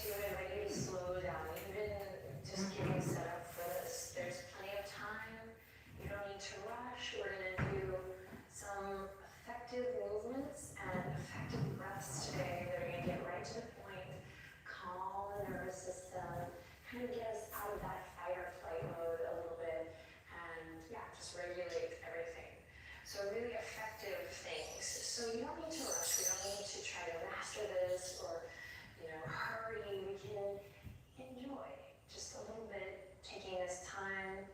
to invite you to slow down, even just getting set up for this. There's plenty of time. You don't need to rush. We're going to do some effective movements and effective breaths today that are going to get right to the point, calm the nervous system, kind of get us out of that fight or flight mode a little bit, and yeah, just regulate everything. So really effective things. So you don't need to rush. We don't need to try to master this or, hurry. We can enjoy just a little bit, taking this time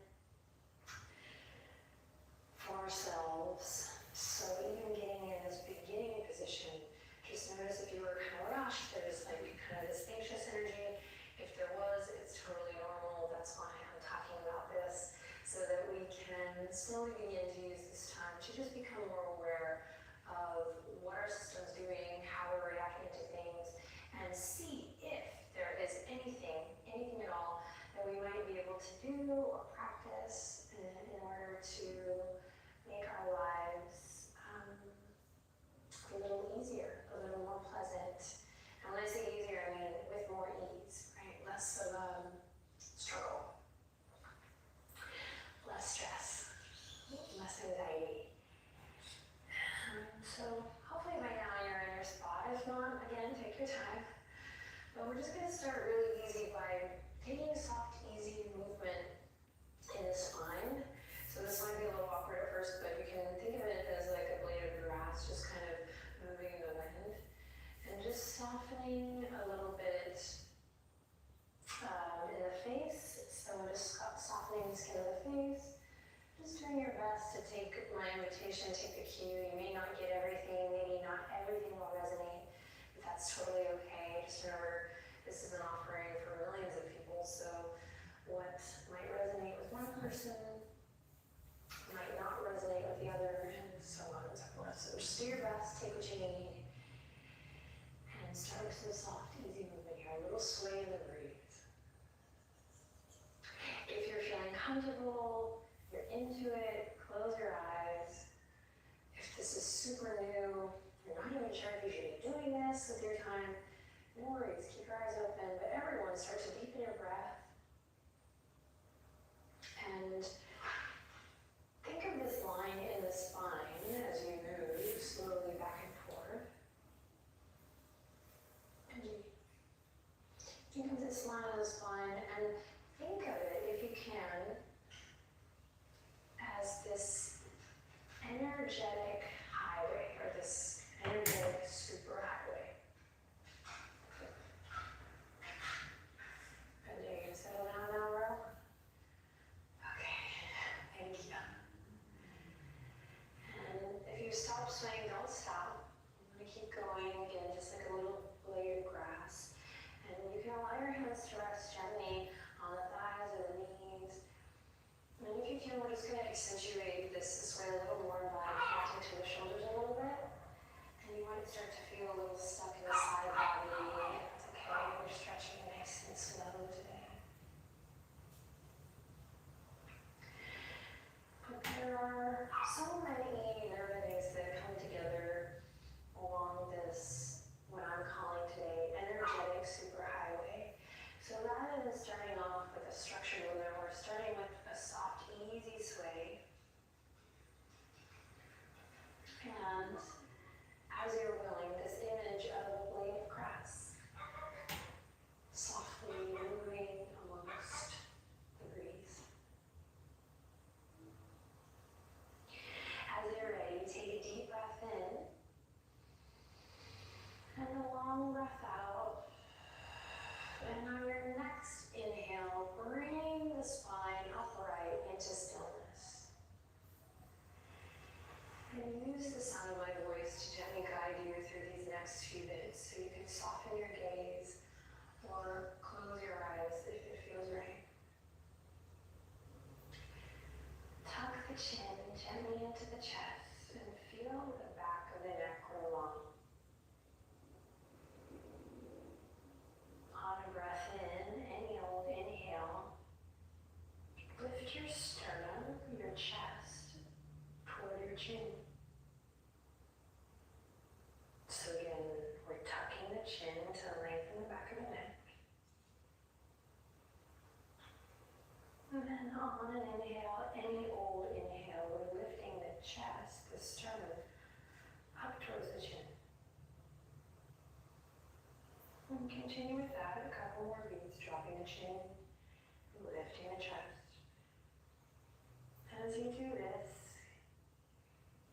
for ourselves. So even getting in this beginning position, just notice if you were kind of rushed, there's like kind of this anxious energy. If there was, it's totally normal. That's why I'm talking about this, so that we can slowly begin to use this time to just become more aware of what our system's doing, how we're reacting to things, and see if there is anything at all that we might be able to do or practice in order to make our lives a little easier, a little more pleasant. And when I say easier, I mean with more ease, right? Less of struggle, less stress, less anxiety. So hopefully by now you're in your spot. If not, again, take your time. But we're just going to start really easy by taking a soft, easy movement in the spine. So this might be a little awkward at first, but you can think of it as like a blade of grass, just kind of moving in the wind. And just softening a little bit in the face. So just softening the skin of the face. Just doing your best to take my invitation, take the cue. You may not get everything, maybe not everything will resonate, but that's totally okay. Just remember, this is an offering for millions of people, so what might resonate with one person might not resonate with the other, and so on and so forth. So just do your best, take what you need, and start with some soft, easy movement here. A little sway in the breeze. If you're feeling comfortable, you're into it, close your eyes. If this is super new, you're not even sure if you should be doing this with your time, no worries, keep your eyes open, but everyone start to deepen your breath. And think of this line in the spine as you move slowly back and forth. And you think of this line in the spine and think of it, if you can, as this energetic highway, or this energetic superhighway. And you can settle down now, bro? Okay, thank you. And if you stop swaying, don't stop. I'm going to keep going again, just like a little blade of grass. And you can allow your hands to rest gently on inhale, any old inhale, we're lifting the chest, the sternum, up towards the chin. And continue with that, a couple more beats, dropping the chin, lifting the chest. As you do this,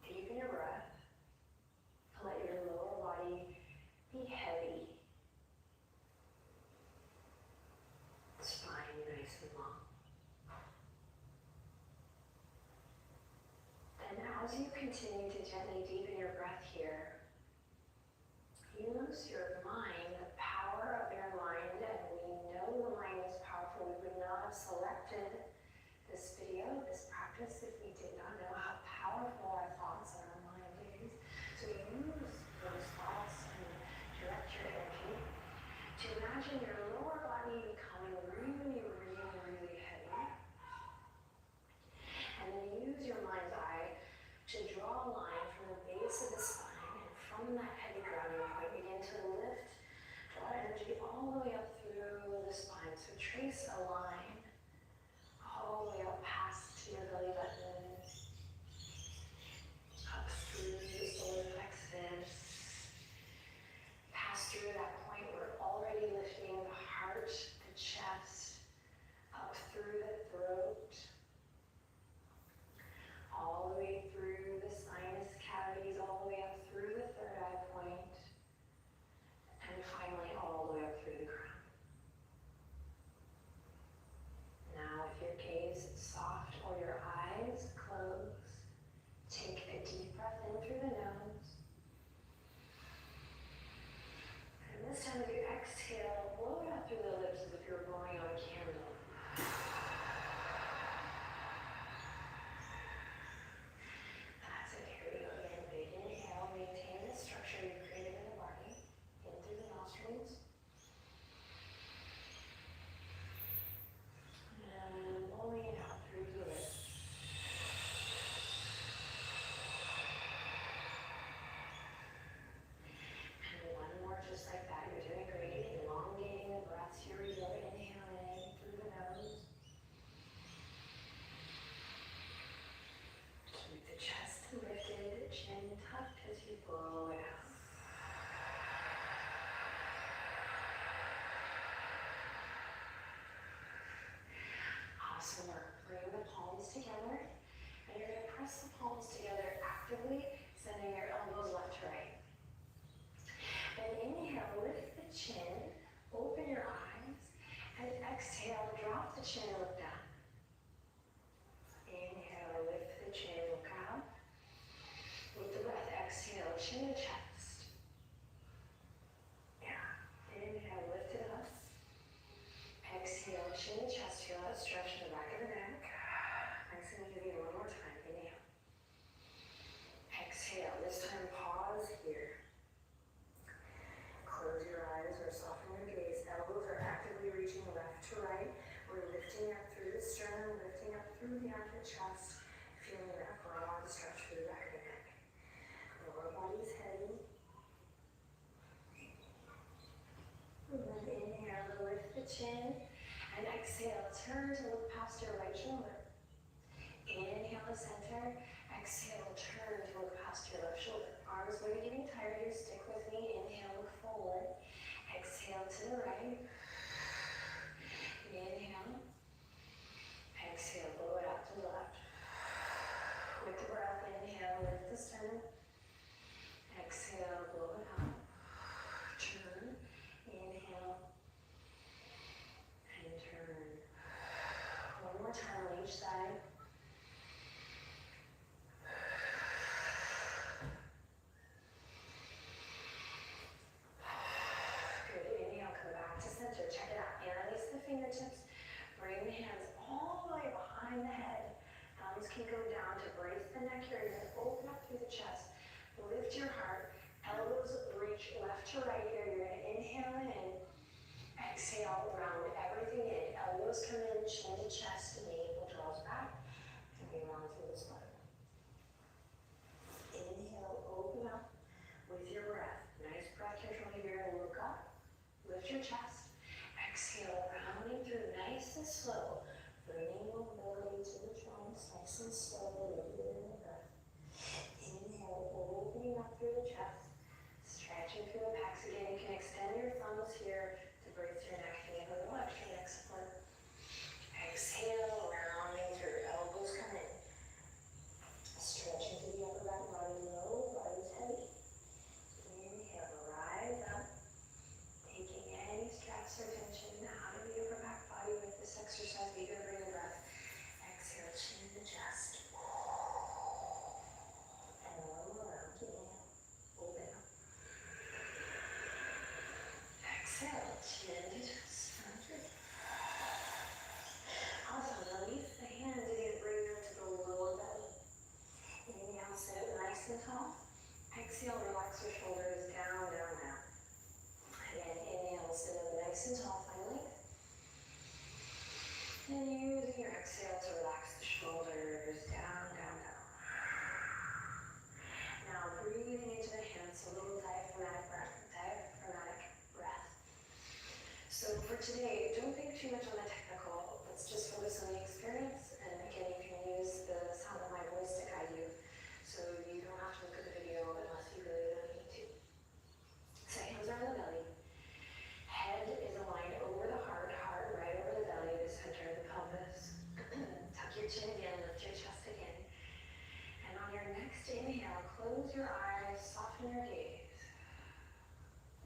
deepen your breath. Let your lower body be heavy. Spine nice and long. And as you continue to gently deepen your breath here, use your mind, the power of your mind, and we know the mind is powerful. We would not have selected this video, this practice, if we did not know how powerful our thoughts and our mind is. So use those thoughts and direct your energy to imagine your lower body becoming really, really, really heavy. And then use your mind's eye to draw a line from the base of the spine, and from that heavy grounding point, begin to lift, draw energy all the way up through the spine. So trace a line all the way up past your belly button, up through the solar plexus, pass through that point where we're already lifting the heart, the chest, up through the throat, all the way through the sinus cavities, all the way up through the third eye point, and finally all the way up through the crown. Now, if your gaze is soft or your eyes close, take a deep breath in through the nose. And this time, as you exhale, blow it out through the lips as if you're blowing out a candle. That's it. Here we go again. Big inhale. Maintain the structure you created in the body. In through the nostrils. And blowing it out through the lips. And one more just like that. You're doing great. Elongating the breaths. Here we go. Inhale in through the nose. Keep the chest lifted, chin tucked as you blow it out. Awesome work. Bring the palms together, and you're going to press the palms together actively, sending your elbows left to right. Then inhale, lift the chin, open your eyes, and exhale, drop the chin and look down. Inhale, lift the chin, look out. With the breath, exhale, chin to chest. Yeah. Inhale, lift it up. Exhale, chin to chest, feel that stretch in the back of the neck. Nice and easy, one more time. Inhale. Exhale, this time pause here. Close your eyes or soften your gaze. Elbows are actively reaching left to right. We're lifting up through the sternum, lifting up through the armpit chest, feeling that broad stretch through the back of the neck. Lower body's heavy. And then inhale to lift the chin, and exhale, turn to look past your right shoulder. Inhale to center, exhale, turn to look past your left shoulder. Arms may be getting tired here, stick with me. Inhale, look forward. Exhale to the right. Inhale. Exhale, blow it out to the left. With the breath, inhale, lift the sternum. Exhale, blow it out. Turn. Inhale. And turn. One more time on each side. Good. Inhale, come back to center. Check it out. Interlace the fingertips. Bring the hands all the way behind the head. Thumbs can go down to brace the neck here. You're going to open up through the chest. Lift your heart. Elbows reach left to right here. You're going to inhale in. Exhale, round everything in. Elbows come in, chin to chest, navel draws back. And we round through the spine. Inhale, open up with your breath. Nice breath control here, and look up. Lift your chest. Exhale, rounding through nice and slow. Bringing mobility to the chest. slowly opening the breath. Inhale, opening up through the chest, stretching through the pecs. Again, you can extend your thumbs here to brace your neck. You have a little extra neck support. Exhale, rounding through, elbows come in. Stretching through the upper back body, low, body's heavy. Inhale, rise up. Taking any stress or tension out of the upper back body with this exercise. Be good, bring the breath. Exhale, chin to chest. And roll around to inhale. Open up. Exhale, chin to chest. Awesome. Release the hands. You're going to bring them to the lower belly. Inhale, sit nice and tall. Exhale, relax your shoulders down, down, down. Again, inhale, sit up nice and tall, find length. And using your exhale to relax the shoulders down, down, down. Now breathing into the hands, a little diaphragmatic breath. So for today, don't think too much on the technical. Let's just focus on the experience. And again, you can use the sound of my voice to guide you. So you don't have to look at the video unless you really need to. So hands are on the belly. Head is aligned over the heart, heart right over the belly, the center of the pelvis. Tuck your chin again, lift your chest again. And on your next inhale, close your eyes, soften your gaze.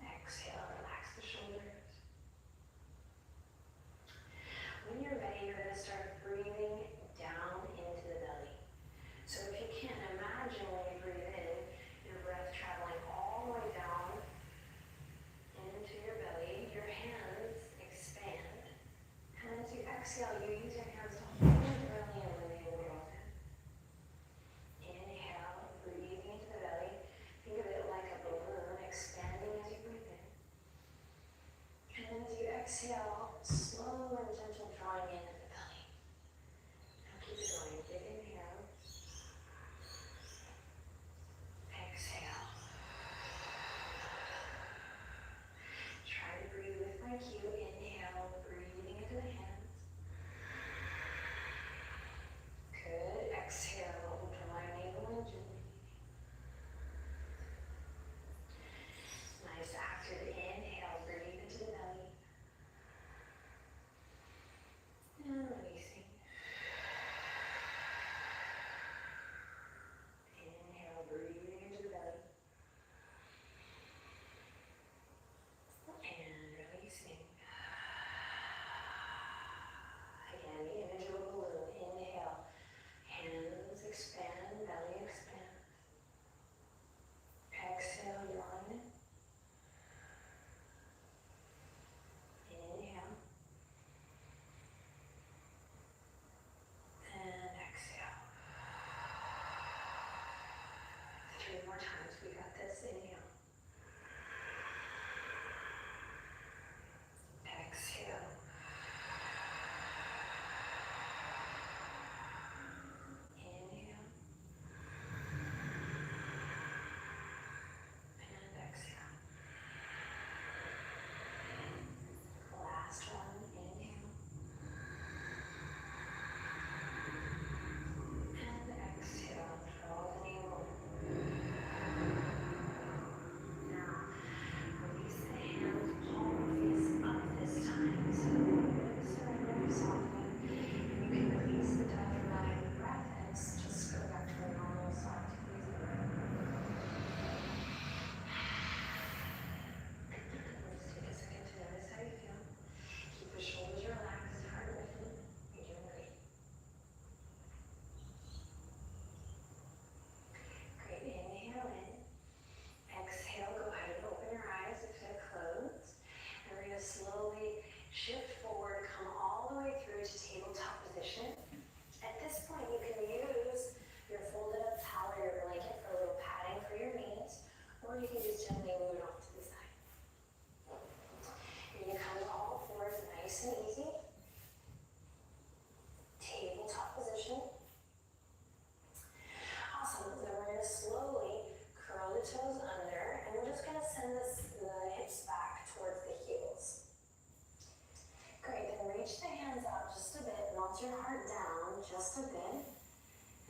Exhale, relax the shoulders. When you're ready, you're going to start breathing down into the belly. So if you can't imagine when you breathe in, your breath traveling all the way down into your belly, your hands expand. And as you exhale, you use your hands to hold early and when they will open. Inhale, breathing into the belly. Think of it like a balloon expanding as you breathe in. And then as you exhale, slow and gentle drawing in at the belly. Now keep it going. Big inhale. Exhale. Try to breathe with my cue. Inhale, breathing into the hands. Good. Exhale, draw your navel in gently. Nice active inhale, breathe into the belly.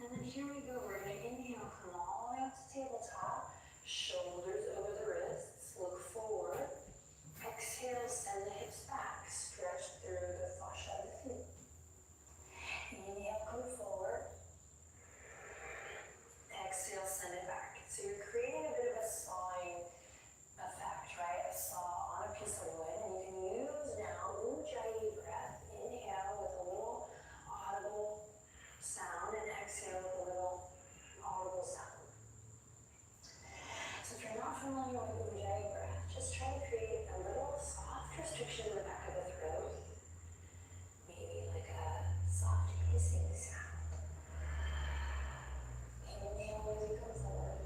And then here we go, we're gonna inhale, come all the way up to tabletop, shoulders over the wrists, look forward. Exhale, send the hips back, stretch through the fascia of the feet. Inhale, come forward. Exhale, send it back. So you're creating a bit of a sawing effect, right? A saw on a piece of wood. And you can use now Ujjayi breath. Inhale with a little audible sound and exhale with a little audible sound. So if you're not familiar with Ujjayi breath, just try to create a little soft restriction in the back of the throat. Maybe like a soft hissing sound. Inhale as you come forward.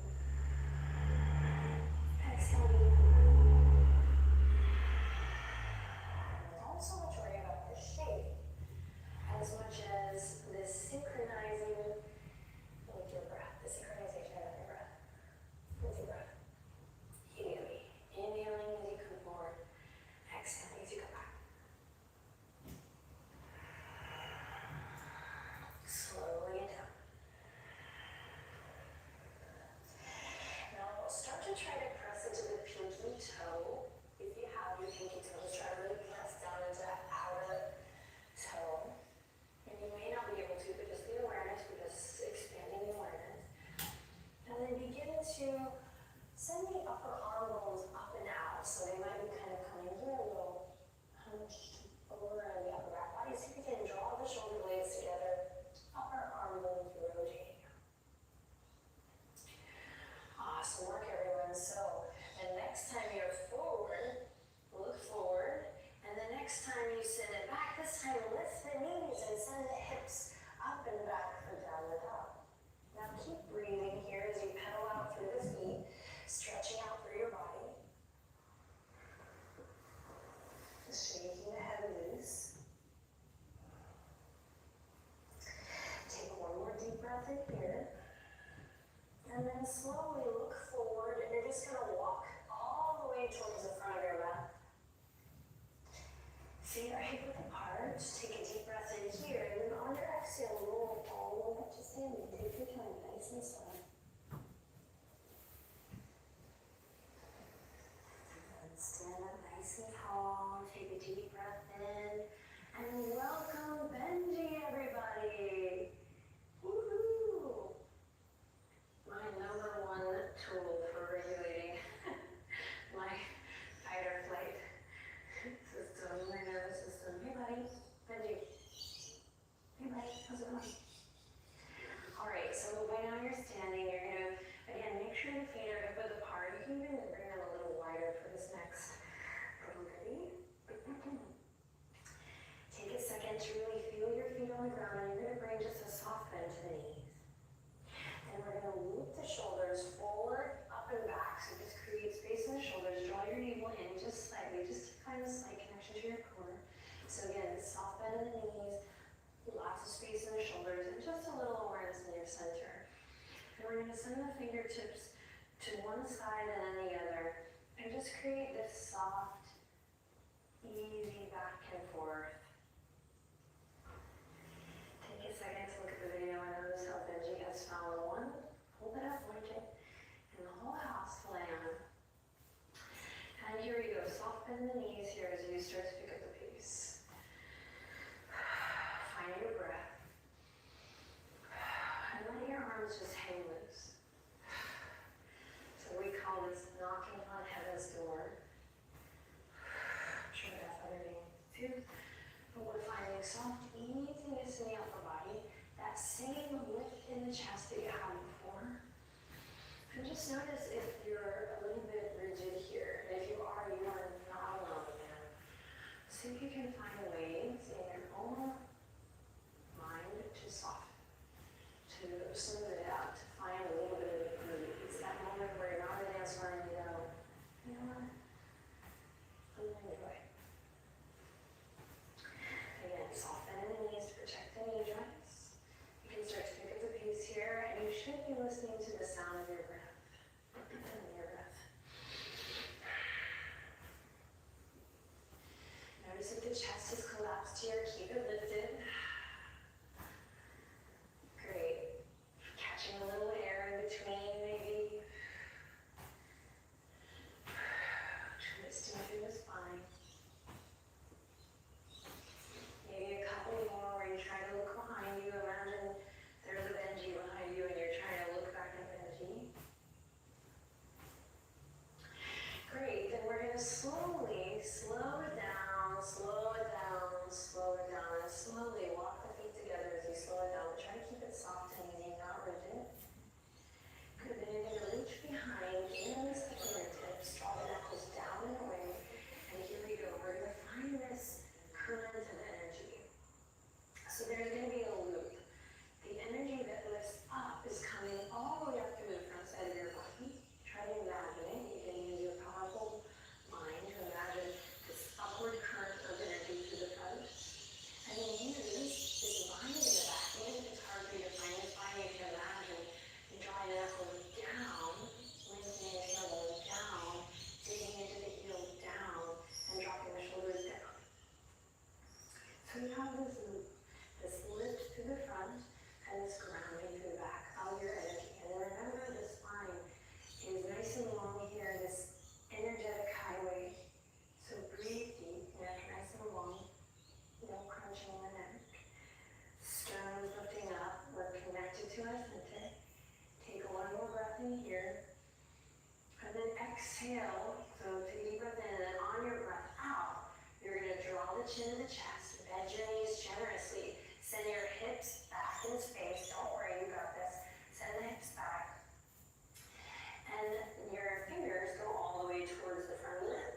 Exhale deeply. Don't so much worry about the shape as much as this synchronizing with your breath, the synchronization of your breath with your breath. Immediately. Inhaling as you come forward, exhaling as you come back. Slowly and down. Now we'll start to try to press into the pinky toe. If you have your pinky toe, just try to really press down into that outer toe. And you may not be able to, but just the awareness, we're just expanding the awareness. And then begin to send the upper arm bones up and out. So they might be kind of coming here a little hunched over on the upper back body. So you can draw the shoulder blades together, upper arm bones rotating. Awesome work, everyone. So the next time you're forward, look forward. And the next time you send it back, this time lift the knees and send the hips up and back for downward dog. Now keep breathing here as you pedal out through the feet, stretching out through your body. Just shaking the head loose. Take one more deep breath in here. And then slowly look forward, and you're just going to walk all the way towards the front of your mat. Feet are hip width apart. Take a deep breath in here, and then on your exhale, roll all the way up to standing. Take your time, nice and slow. And stand up nice and tall. Take a deep breath in, and welcome Benji, everybody. Woohoo! My number one tool for regulating my fight or flight system, my nervous system. Hey buddy, Benji. Hey buddy, how's it going? Alright, so by now you're standing, you're gonna, again, make sure the feet are hip width apart. You can even bring them a little wider for this next little goodie. Take a second to really feel your feet on the ground, and you're gonna bring just a soft bend to the knees. And we're going to loop the shoulders forward, up and back. So just create space in the shoulders. Draw your navel in just slightly, just to find a slight connection to your core. So again, soft bend in the knees, lots of space in the shoulders, and just a little awareness in your center. And we're going to send the fingertips to one side and then the other. And just create this soft, easy back and forth. Take a second to look at the video and notice how Benji has found one. Hold it up, point it, and the whole house land. And here we go, soft bend the knees here as you start to pick up the pace. Find your breath. And let your arms just hang loose. So we call this knocking on heaven's door. I'm sure that's underneath too. But we're finding soft easiness in the upper body, that same lift in the chest that you had before. And just notice if you're a little bit rigid here. And if you are not alone again. See if you can find ways in your own mind to soften, to smooth it out, to find a little bit of ease. That moment where you're not a dancer and you know what? I'm going to enjoy. Again, soften in the knees to protect the knee joints. You can start to pick up the pace here, and you should be listening to the sound of your breath. Your breath. Notice if the chest is collapsed here, keep it lifted. Great. exhale, so take a deep breath in, and then on your breath out, you're going to draw the chin to the chest, bend your knees generously, send your hips back in space. Don't worry, you got this. Send the hips back. And your fingers go all the way towards the front of the limb.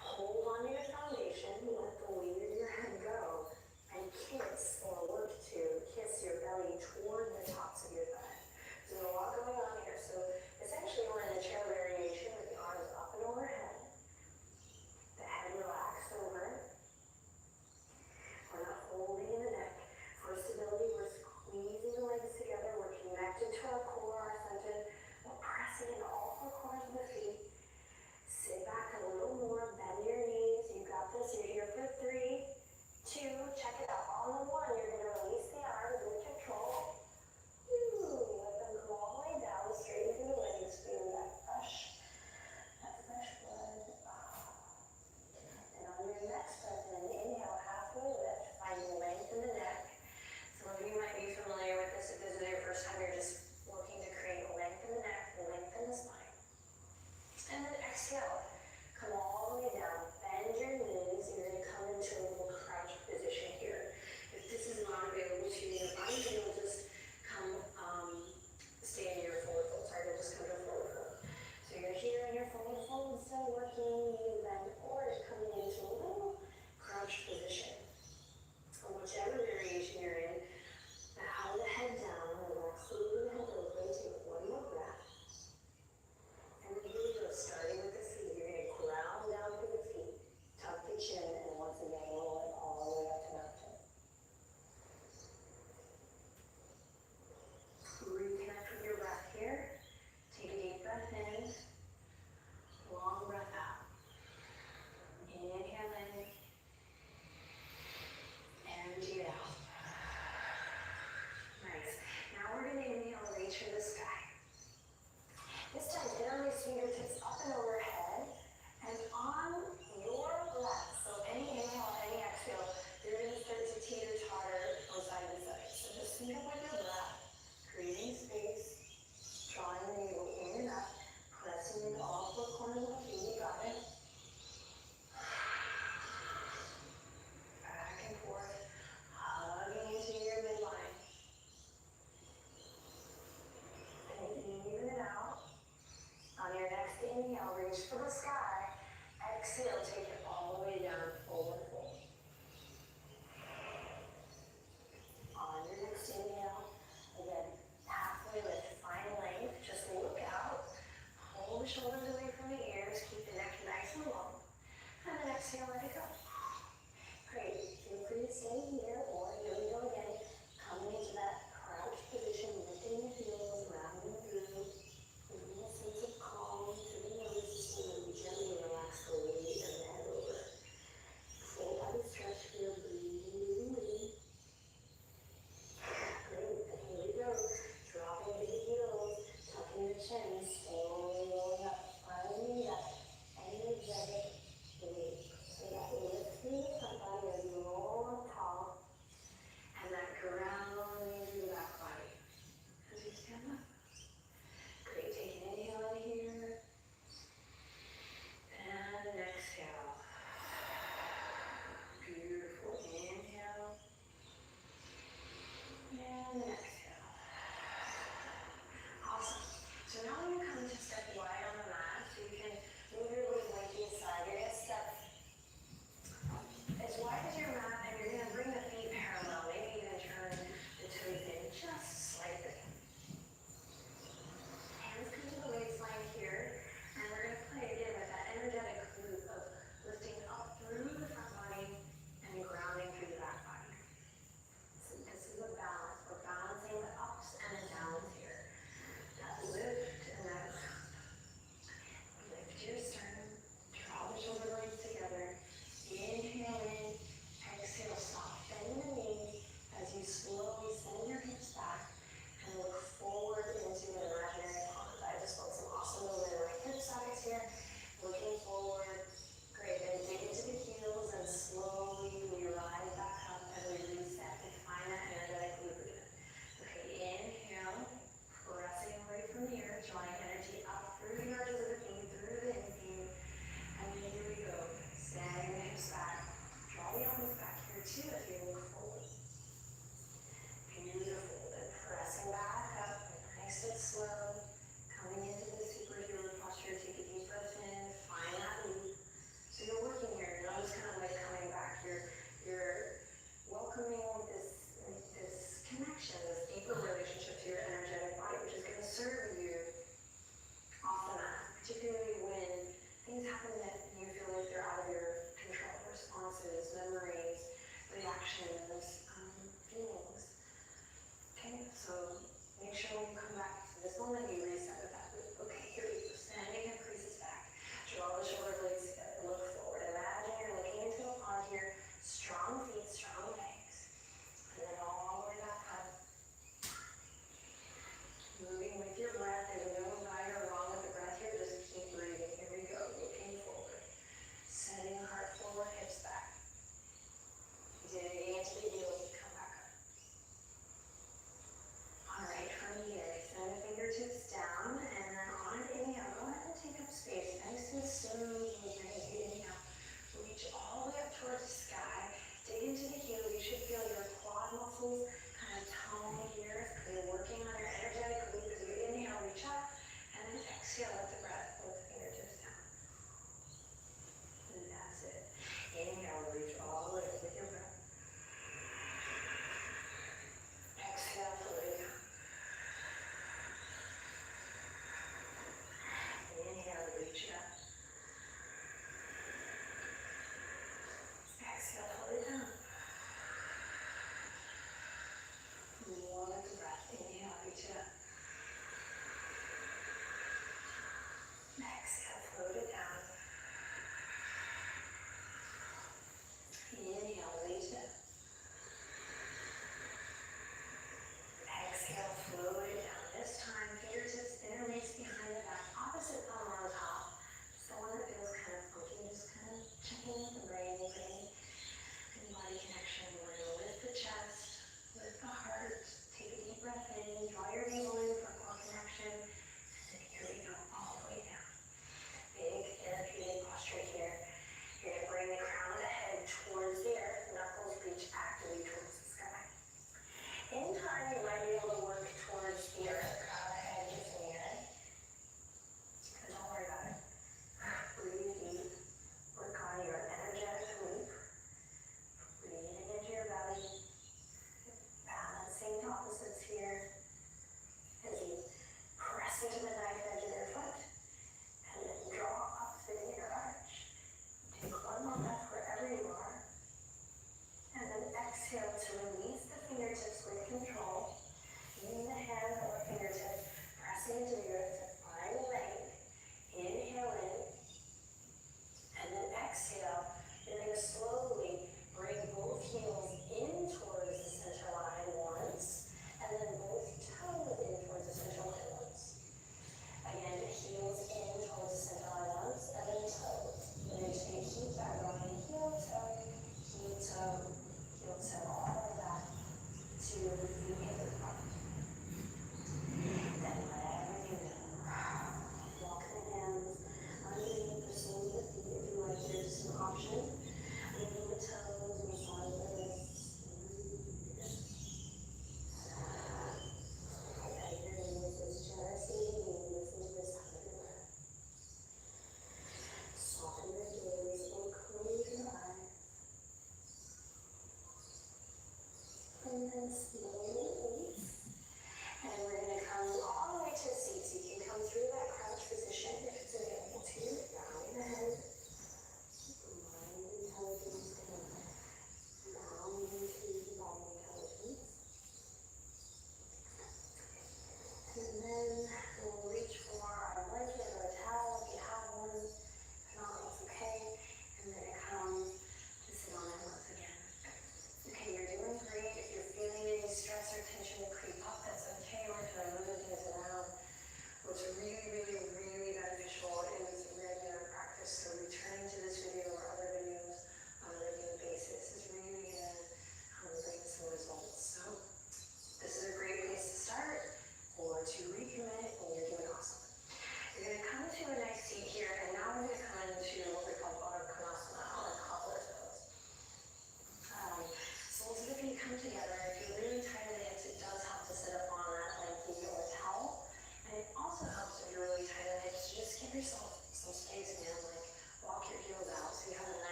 Hold on to your foundation, let the weight of your head go, and kiss, or work to kiss your belly toward the tops of your thigh. So there's a lot going on here. So essentially we're in a chair variation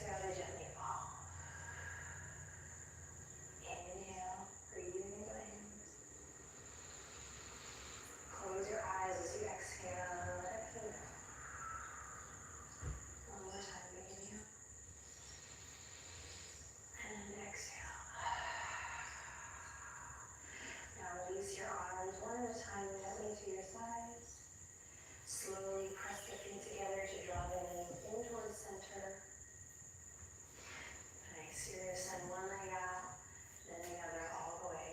together, gently fall. Inhale, breathing into the hands. Close your eyes as you exhale, let it flow down. One more time, inhale. And exhale. Now release your arms one at a time, gently to your sides. Slowly press the feet together to draw them in towards center. Nice. You're going to send one leg out, then the other all the way.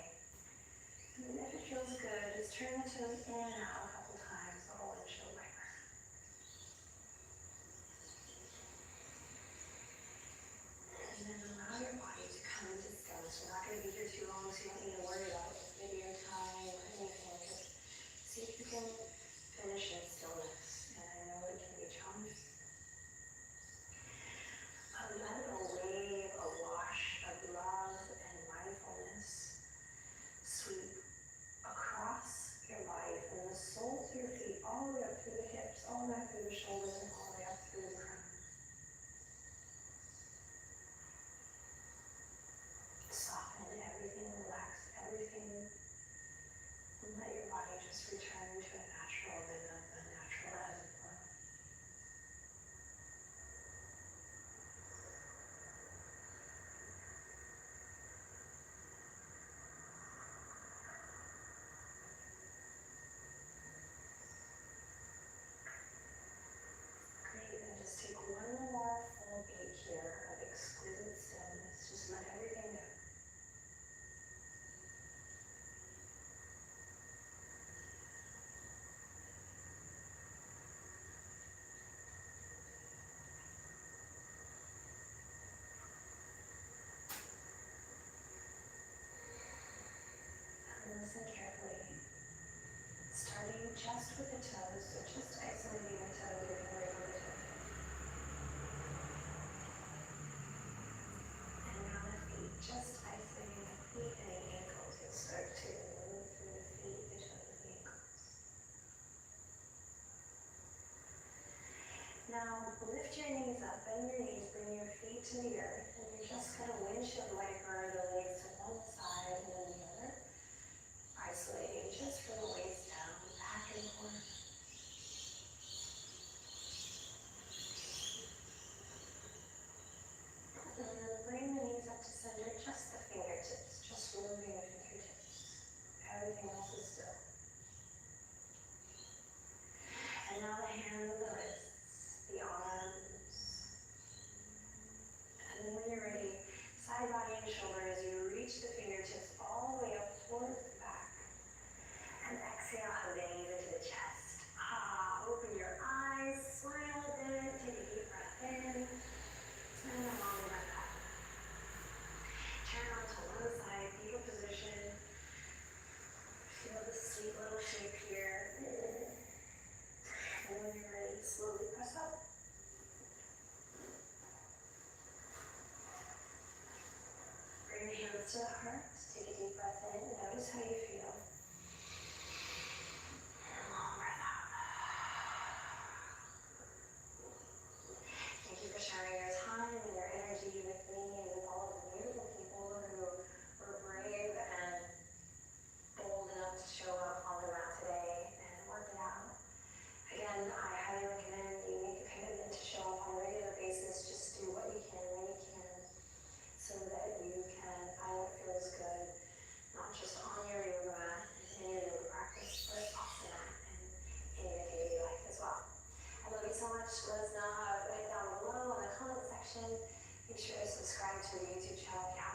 And then if it feels good, just turn the toes in and out a couple times, the whole windshield wiper. And then allow your body to come into stillness. We're not going to be here too long, so you don't need to worry about video time or anything. Just see if you can finish in stillness. And I know it can be challenging. Let a wave, a wash of love and mindfulness sweep across your body from the soles of your feet, all the way up through the hips, all the way up through the shoulders, and all the way up through the crown. Soften everything, relax everything, and let your body just return to a natural rhythm, a natural ebb and flow. Great, and just take one more full beat here of exquisite stillness. Just let everything go. And listen carefully. Starting just with the toes, so just isolating the toe, getting away from the toe. And now the feet, just isolating the feet and the ankles. You'll start to move through the feet, the toes, the ankles. Now lift your knees up, bend your knees, bring your feet to the earth, and you're just going to windshield wiper the legs to one side and then the other. Isolating just from the waist down, back and forth. And then bring the knees up to center, just the fingertips, just moving the fingertips. Everything else is still. And now the hands and the wrists, the arms. And then when you're ready, side body and shoulder as you reach the fingertips all the way up towards the back. And exhale, hug the knees into the chest. Open your eyes, smile a bit, take a deep breath in, and a long breath out. Turn onto one side, fetal position. Feel the sweet little shape here. And when you're ready, slowly press up. Bring the hands to the heart, take a deep breath in, notice how you feel. Thank you for sharing your time and your energy with me and with all of the beautiful people who were brave and bold enough to show up on the mat today and work it out. Again, I highly recommend you make a commitment to show up on a regular basis. Just do what you can when you can so that you can find what feels good, not just on your yoga mat and in your yoga practice, but off the mat and in your daily life as well. I love you so much. Let us know how it went down below in the comment section. Make sure to subscribe to the YouTube channel if you haven't